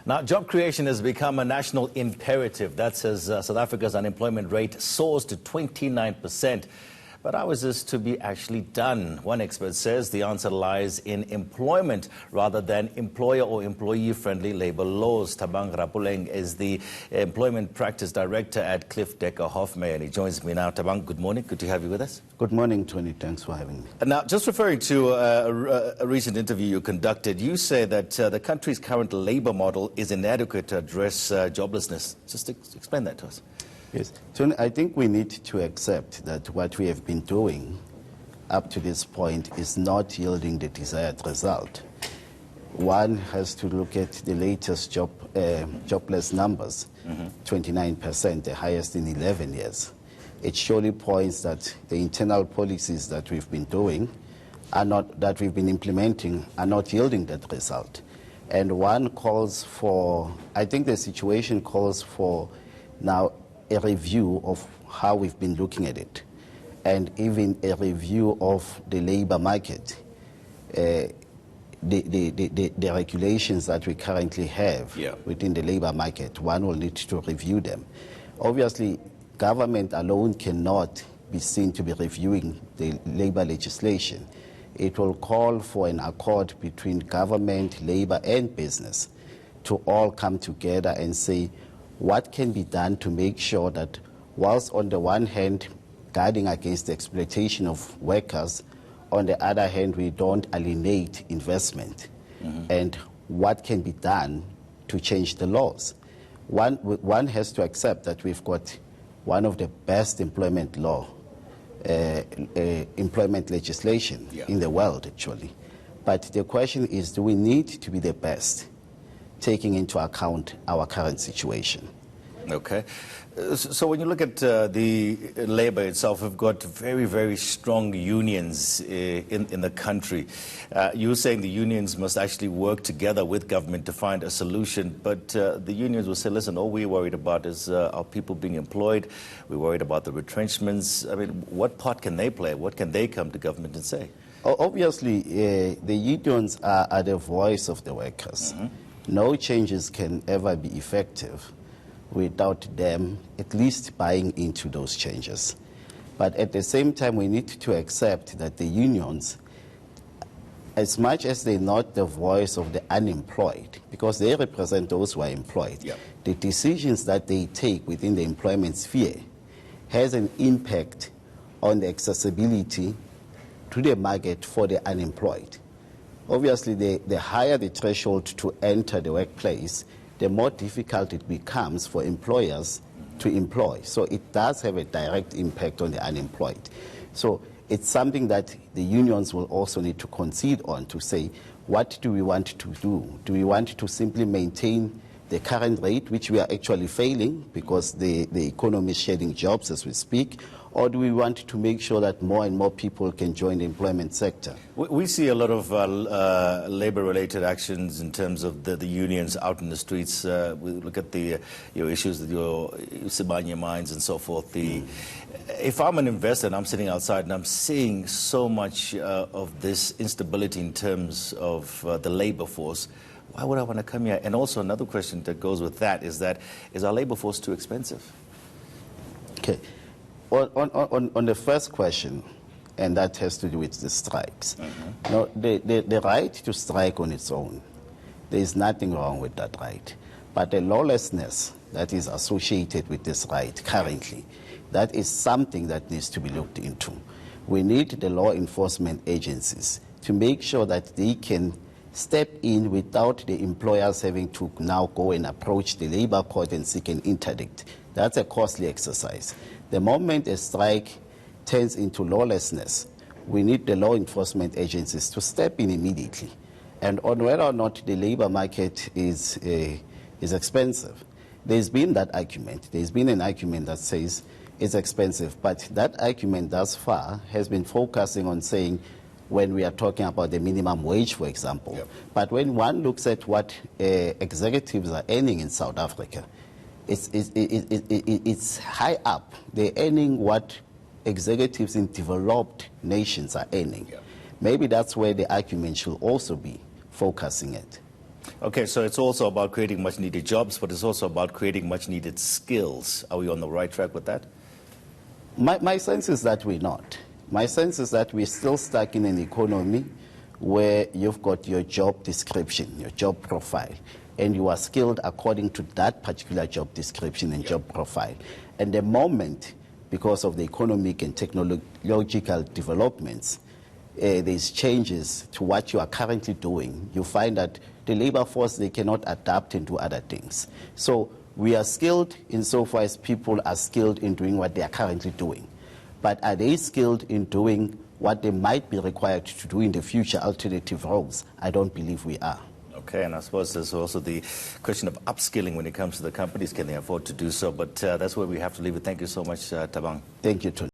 Now, job creation has become a national imperative. That's as South Africa's unemployment rate soars to 29%. But how is this to be actually done? One expert says the answer lies in employment rather than employer or employee-friendly labor laws. Thabang Rapuleng is the Employment Practice Director at Cliff Decker Hoffmeyer, and he joins me now. Thabang, good morning. Good to have you with us. Good morning, Tony. Thanks for having me. Now, just referring to a recent interview you conducted, you say that the country's current labor model is inadequate to address joblessness. Just explain that to us. Yes, Tony, I think we need to accept that what we have been doing up to this point is not yielding the desired result. One has to look at the latest jobless numbers, 29%, the highest in 11 years. It surely points that the internal policies that we've been doing that we've been implementing are not yielding that result. And one calls for, I think the situation calls for now a review of how we've been looking at it, and even a review of the labor market, the regulations that we currently have within the labor market. One will need to review them. Obviously, government alone cannot be seen to be reviewing the labor legislation. It will call for an accord between government, labor, and business to all come together and say, what can be done to make sure that whilst on the one hand guarding against the exploitation of workers, on the other hand we don't alienate investment, and what can be done to change the laws. One has to accept that we've got one of the best employment legislation in the world, actually. But the question is, do we need to be the best, taking into account our current situation? Okay. So when you look at the labor itself, we've got very, very strong unions in the country. You're saying the unions must actually work together with government to find a solution, but the unions will say, listen, all we're worried about is our people being employed. We're worried about the retrenchments. I mean, what part can they play? What can they come to government and say? Obviously, the unions are the voice of the workers. No changes can ever be effective without them at least buying into those changes. But at the same time, we need to accept that the unions, as much as they're not the voice of the unemployed, because they represent those who are employed, the decisions that they take within the employment sphere has an impact on the accessibility to the market for the unemployed. Obviously, the higher the threshold to enter the workplace, the more difficult it becomes for employers to employ. So it does have a direct impact on the unemployed. So it's something that the unions will also need to concede on, to say, what do we want to do? Do we want to simply maintain the current rate, which we are actually failing because the economy is shedding jobs as we speak, or do we want to make sure that more and more people can join the employment sector? We see a lot of labor-related actions in terms of the unions out in the streets. We look at the issues with your Sibanye mines and so forth. If I'm an investor and I'm sitting outside and I'm seeing so much of this instability in terms of the labor force, why would I want to come here? And also another question that goes with that, is our labor force too expensive? Okay. On the first question, and that has to do with the strikes. No, the right to strike on its own, there is nothing wrong with that right. But the lawlessness that is associated with this right currently, that is something that needs to be looked into. We need the law enforcement agencies to make sure that they can step in without the employers having to now go and approach the labor court and seek an interdict. That's a costly exercise. The moment a strike turns into lawlessness, we need the law enforcement agencies to step in immediately. And on whether or not the labor market is expensive, there's been that argument. There's been an argument that says it's expensive, but that argument thus far has been focusing on saying, when we are talking about the minimum wage, for example. But when one looks at what executives are earning in South Africa, it's high up. They're earning what executives in developed nations are earning. Maybe that's where the argument should also be focusing at. Okay, so it's also about creating much needed jobs, but it's also about creating much needed skills. Are we on the right track with that? My sense is that we're not. My sense is that we're still stuck in an economy where you've got your job description, your job profile, and you are skilled according to that particular job description and job profile. And the moment, because of the economic and technological developments, there's changes to what you are currently doing, you find that the labor force, they cannot adapt and do other things. So we are skilled insofar as people are skilled in doing what they are currently doing. But are they skilled in doing what they might be required to do in the future, alternative roles? I don't believe we are. Okay, and I suppose there's also the question of upskilling when it comes to the companies. Can they afford to do so? But that's where we have to leave it. Thank you so much, Tabang. Thank you, Tony.